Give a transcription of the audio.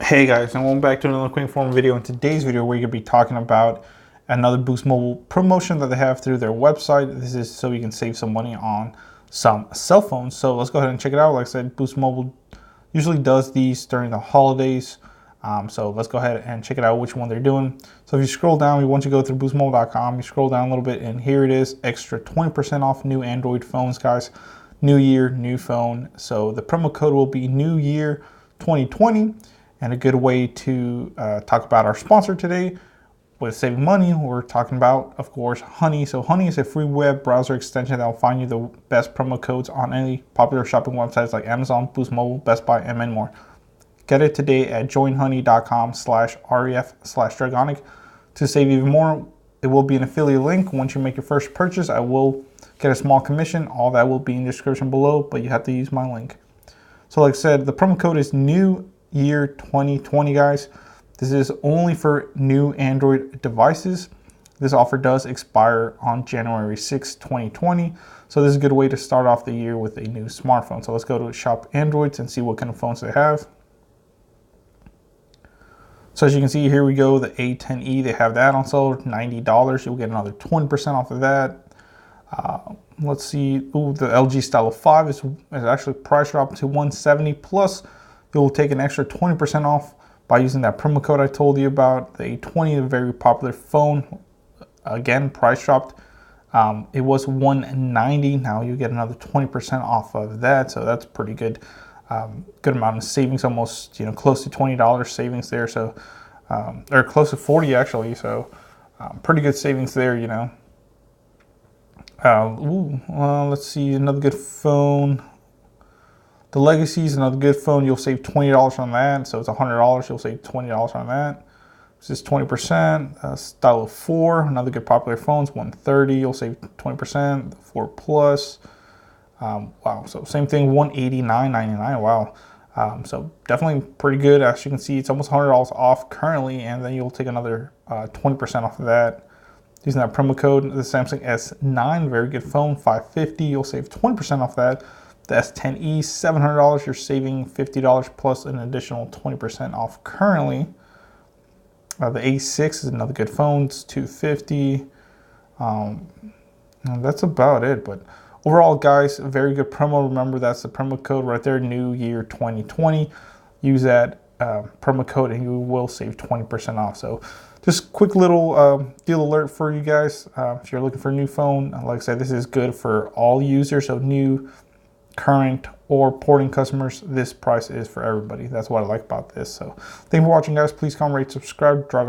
Hey guys, and welcome back to another quick form video. In today's video, we're going to be talking about another Boost Mobile promotion that they have through their website. This is so you can save some money on some cell phones. So let's go ahead and check it out. Like I said, Boost Mobile usually does these during the holidays. So let's go ahead and check it out which one they're doing. So if you scroll down, once you go through boostmobile.com, you scroll down a little bit, and here it is, extra 20% off new Android phones, guys. New year, new phone. So the promo code will be New Year 2020. And a good way to talk about our sponsor today with saving money, we're talking about, of course, Honey. So Honey is a free web browser extension that will find you the best promo codes on any popular shopping websites like Amazon, Boost Mobile, Best Buy, and many more. Get it today at joinhoney.com/ref/Dragonic to save even more. It will be an affiliate link. Once you make your first purchase, I will get a small commission. All that will be in the description below, but you have to use my link. So like I said, the promo code is New Year 2020, guys. This is only for new Android devices. This offer does expire on January 6, 2020. So this is a good way to start off the year with a new smartphone. So let's go to Shop Androids and see what kind of phones they have. So as you can see, here we go, the A10e, they have that on sale, $90. You'll get another 20% off of that. Let's see, the LG Stylo 5 is actually price dropped to $170, plus you'll take an extra 20% off by using that promo code I told you about. The A20, a very popular phone, again, price dropped. It was $190. Now you get another 20% off of that, so that's pretty good. Good amount of savings, almost close to $20 savings there. So, or close to 40 actually. So, pretty good savings there. Let's see, another good phone. The Legacy is another good phone. You'll save $20 on that. So it's $100. You'll save $20 on that. This is 20%. Stylo 4, another good popular phone, is $130. You'll save 20%. The 4 Plus. Wow. So same thing, $189.99. Wow. So definitely pretty good. As you can see, it's almost $100 off currently, and then you'll take another 20% off of that using that promo code. The Samsung S9, very good phone, $550. You'll save 20% off that. The S10e, $700. You're saving $50 plus an additional 20% off currently. The A6 is another good phone. It's $250. And that's about it. But overall, guys, a very good promo. Remember, that's the promo code right there, New Year 2020. Use that promo code and you will save 20% off. So just quick little deal alert for you guys. If you're looking for a new phone, like I said, this is good for all users. So new, current, or porting customers, this price is for everybody. That's what I like about this. So thank you for watching, guys. Please comment, rate, subscribe.